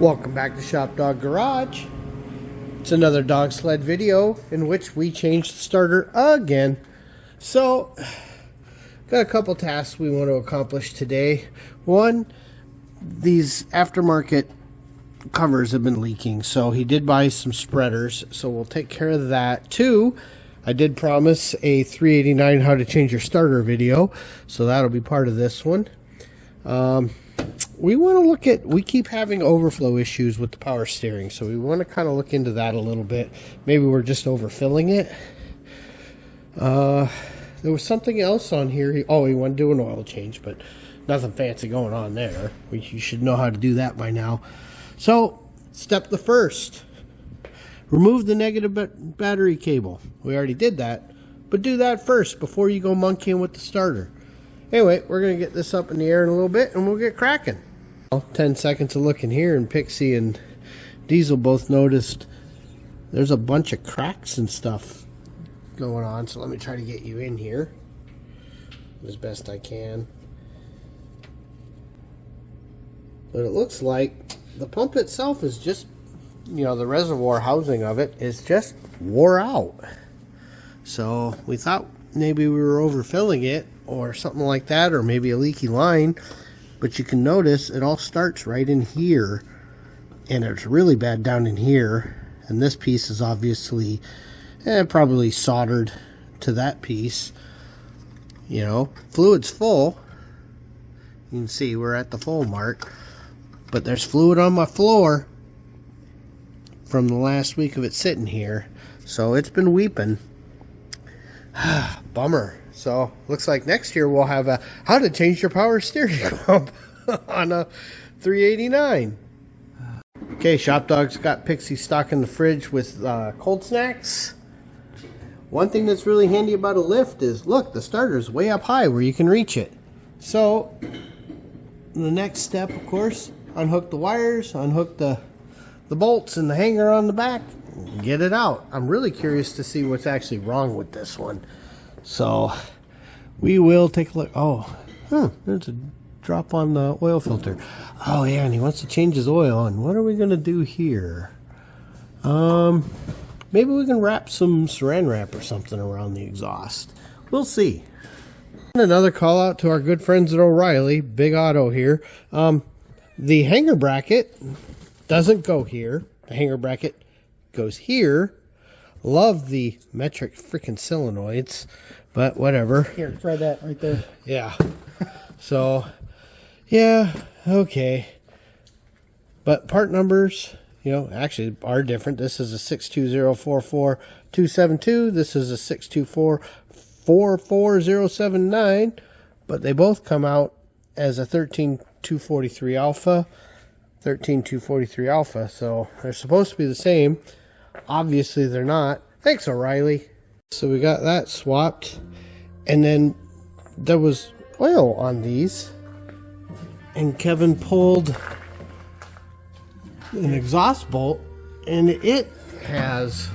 Welcome back to ShopDog-Garage. It's another dog sled video in which we changed the starter again. So, got a couple tasks we want to accomplish today. One, these aftermarket covers have been leaking, so he did buy some spreaders, so we'll take care of that. Two, I did promise a $3.89 how to change your starter video, so that'll be part of this one. We want to look at, we keep having overflow issues with the power steering, so we want to kind of look into that a little bit. Maybe we're just overfilling it. There was something else on here. He wanted to do an oil change, but nothing fancy going on there. You should know how to do that by now. So, step the first. Remove the negative battery cable. We already did that, but do that first before you go monkeying with the starter. Anyway, we're going to get this up in the air in a little bit and we'll get cracking. 10 seconds of looking here, and Pixie and Diesel both noticed there's a bunch of cracks and stuff going on. So let me try to get you in here as best I can. But it looks like the pump itself is just, you know, the reservoir housing of it is just wore out. So we thought maybe we were overfilling it or something like that, or maybe a leaky line. But you can notice it all starts right in here, and it's really bad down in here. And this piece is obviously probably soldered to that piece. You know, fluid's full. You can see we're at the full mark, but there's fluid on my floor from the last week of it sitting here, so it's been weeping. Bummer. So looks like next year we'll have a how to change your power steering pump on a $3.89. Okay, ShopDog's got Pixie stock in the fridge with cold snacks. One thing that's really handy about a lift is, look, the starter's way up high where you can reach it. So the next step, of course, unhook the wires, unhook the bolts and the hanger on the back, get it out. I'm really curious to see what's actually wrong with this one. So we will take a look. Oh, there's a drop on the oil filter. Oh yeah, and he wants to change his oil. And what are we gonna do here? Maybe we can wrap some saran wrap or something around the exhaust. We'll see. And another call out to our good friends at O'Reilly, Big Auto here. The hanger bracket doesn't go here. The hanger bracket goes here. Love the metric freaking solenoids, but whatever. Here, try that right there. Yeah. So, yeah, okay. But part numbers, you know, actually are different. This is a 62044-272. This is a 624-44079. But they both come out as a 13243 alpha. 13243 alpha. So they're supposed to be the same. Obviously they're not. Thanks, O'Reilly. So we got that swapped, and then there was oil on these, and Kevin pulled an exhaust bolt, and it has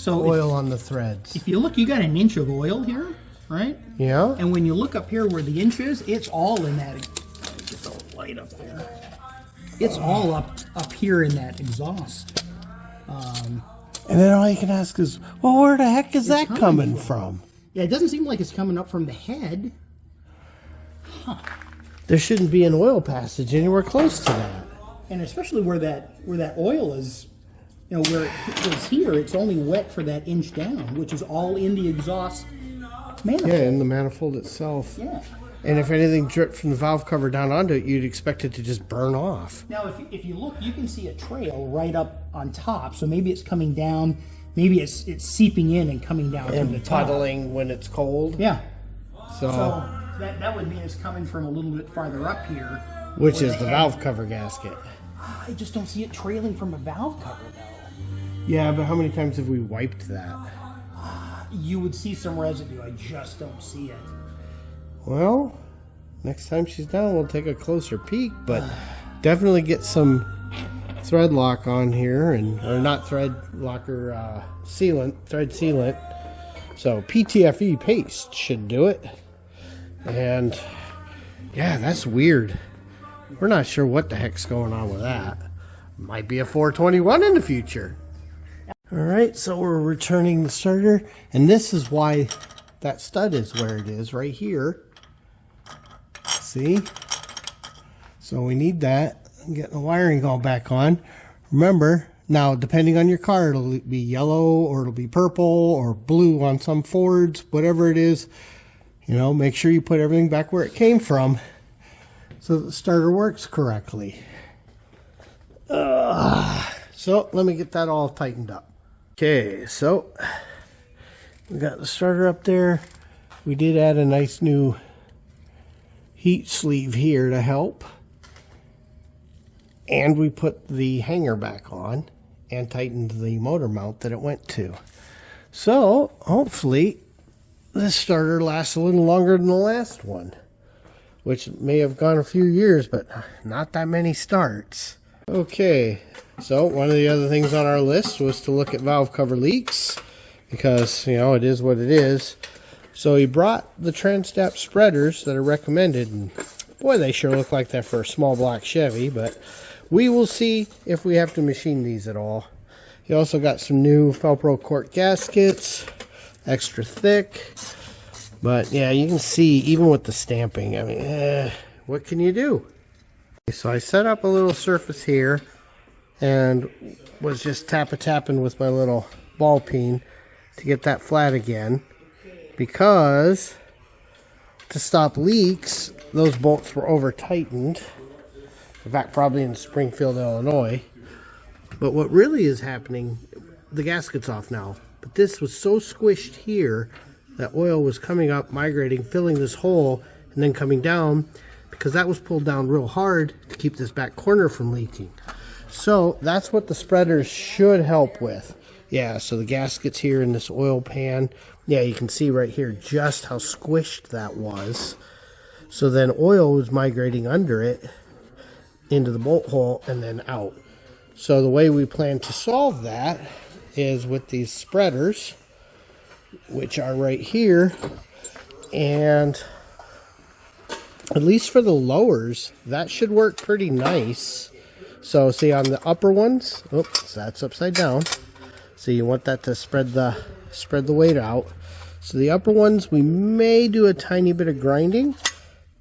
oil on the threads. If you look, you got an inch of oil here, right? Yeah. And when you look up here where the inch is, it's all in that. Get the light up there. It's all up here in that exhaust. And then all you can ask is, well, where the heck is that coming from? Yeah, it doesn't seem like it's coming up from the head. Huh. There shouldn't be an oil passage anywhere close to that. And especially where that oil is, you know, where it is here, it's only wet for that inch down, which is all in the exhaust manifold. Yeah, in the manifold itself. Yeah. And if anything dripped from the valve cover down onto it, you'd expect it to just burn off. Now, if you look, you can see a trail right up on top. So maybe it's coming down. Maybe it's seeping in and coming down from the top. Puddling when it's cold. Yeah. So that would mean it's coming from a little bit farther up here. Which is the valve cover gasket. I just don't see it trailing from a valve cover, though. Yeah, but how many times have we wiped that? You would see some residue. I just don't see it. Well, next time she's down, we'll take a closer peek, but definitely get some thread lock on here, or not thread locker, thread sealant. So PTFE paste should do it. And yeah, that's weird. We're not sure what the heck's going on with that. Might be a 421 in the future. All right, so we're returning the starter, and this is why that stud is where it is, right here. See? So we need that. I'm getting the wiring all back on. Remember, now depending on your car, it'll be yellow or it'll be purple or blue on some Fords, whatever it is. You know, make sure you put everything back where it came from so that the starter works correctly. So let me get that all tightened up. Okay, so we got the starter up there. We did add a nice new heat sleeve here to help. And we put the hanger back on and tightened the motor mount that it went to. So hopefully this starter lasts a little longer than the last one, which may have gone a few years, but not that many starts. Okay, so one of the other things on our list was to look at valve cover leaks because, you know, it is what it is. So he brought the Transdap spreaders that are recommended, and boy, they sure look like that for a small block Chevy, but we will see if we have to machine these at all. He also got some new Felpro quart gaskets, extra thick, but yeah, you can see even with the stamping, I mean, what can you do? So I set up a little surface here and was just tapping with my little ball peen to get that flat again, because to stop leaks, those bolts were over tightened. In fact, probably in Springfield, Illinois. But what really is happening, the gasket's off now, but this was so squished here that oil was coming up, migrating, filling this hole, and then coming down, because that was pulled down real hard to keep this back corner from leaking. So that's what the spreaders should help with. Yeah, so the gasket's here in this oil pan. Yeah, you can see right here just how squished that was. So then oil was migrating under it into the bolt hole and then out. So the way we plan to solve that is with these spreaders, which are right here, and at least for the lowers, that should work pretty nice. So see on the upper ones, oops, that's upside down. So you want that to spread the weight out. So the upper ones, we may do a tiny bit of grinding,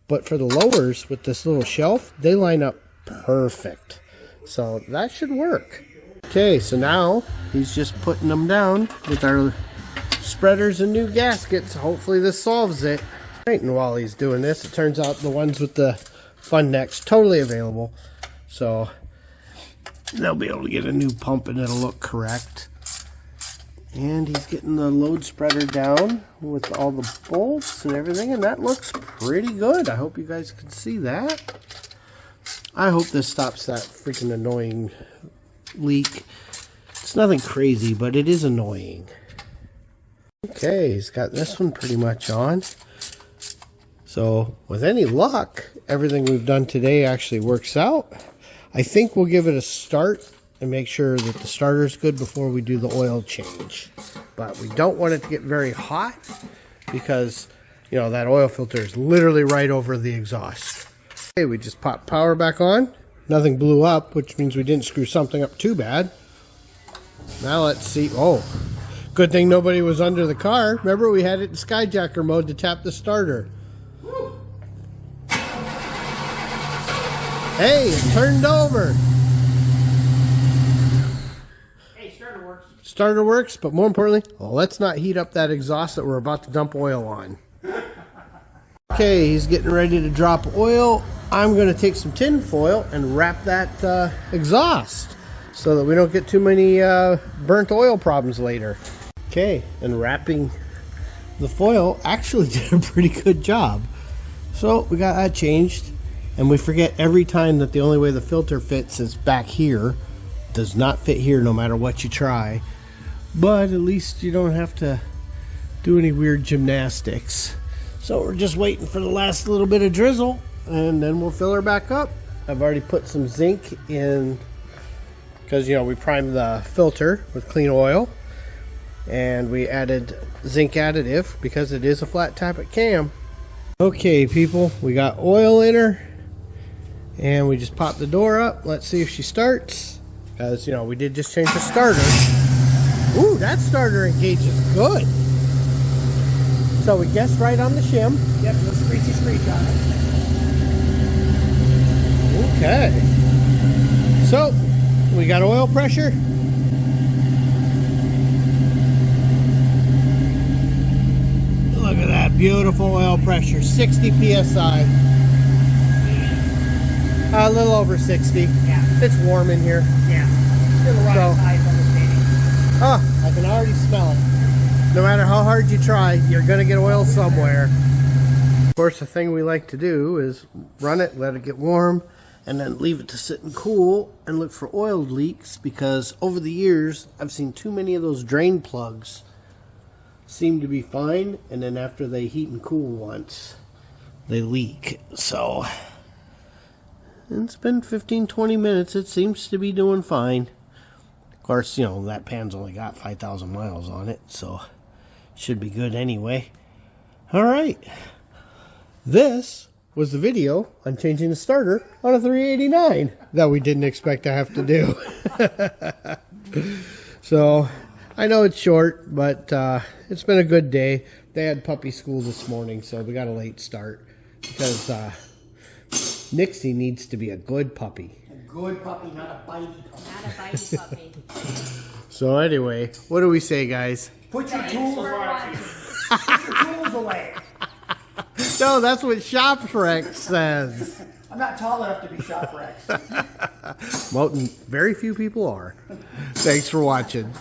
but for the lowers with this little shelf, they line up perfect. So that should work. Okay, so now he's just putting them down with our spreaders and new gaskets. Hopefully this solves it. Right, and while he's doing this, it turns out the ones with the fun necks totally available. So they'll be able to get a new pump and it'll look correct. And he's getting the load spreader down with all the bolts and everything, and that looks pretty good. I hope you guys can see that. I hope this stops that freaking annoying leak. It's nothing crazy, but it is annoying. Okay, he's got this one pretty much on. So with any luck, everything we've done today actually works out. I think we'll give it a start and make sure that the starter's good before we do the oil change. But we don't want it to get very hot because, you know, that oil filter is literally right over the exhaust. Okay, we just popped power back on. Nothing blew up, which means we didn't screw something up too bad. Now let's see. Oh, good thing nobody was under the car. Remember, we had it in skyjacker mode to tap the starter. Hey, it turned over. Hey, starter works. Starter works, but more importantly, let's not heat up that exhaust that we're about to dump oil on. Okay, he's getting ready to drop oil. I'm going to take some tin foil and wrap that exhaust so that we don't get too many burnt oil problems later. Okay, and wrapping the foil actually did a pretty good job. So we got that changed, and we forget every time that the only way the filter fits is back here. It does not fit here no matter what you try, but at least you don't have to do any weird gymnastics. So we're just waiting for the last little bit of drizzle, and then we'll fill her back up. I've already put some zinc in because, you know, we primed the filter with clean oil, and we added zinc additive because it is a flat tappet cam. Okay, people, we got oil in her, and we just popped the door up. Let's see if she starts. Because, you know, we did just change the starter. Ooh, that starter engages good. So we guessed right on the shim. Yep, no screechy screech on it. Okay. So, we got oil pressure. Look at that beautiful oil pressure, 60 psi. A little over 60. Yeah. It's warm in here. Yeah. Still a rise high from the stadium. Oh, I can already smell it. No matter how hard you try, you're going to get oil somewhere. Of course, the thing we like to do is run it, let it get warm, and then leave it to sit and cool and look for oil leaks, because over the years, I've seen too many of those drain plugs seem to be fine, and then after they heat and cool once, they leak. So it's been 15-20 minutes. It seems to be doing fine. Of course, you know, that pan's only got 5,000 miles on it, so should be good anyway. All right. This was the video on changing the starter on a 389 that we didn't expect to have to do. So I know it's short, but it's been a good day. They had puppy school this morning, so we got a late start because Nixie needs to be a good puppy. A good puppy, not a bitey puppy. Not a bitey puppy. So anyway, what do we say, guys? Put your Thanks tools for away. watching. Put your tools away. No, that's what ShopDog-Garage says. I'm not tall enough to be ShopDog-Garage. Well, very few people are. Thanks for watching.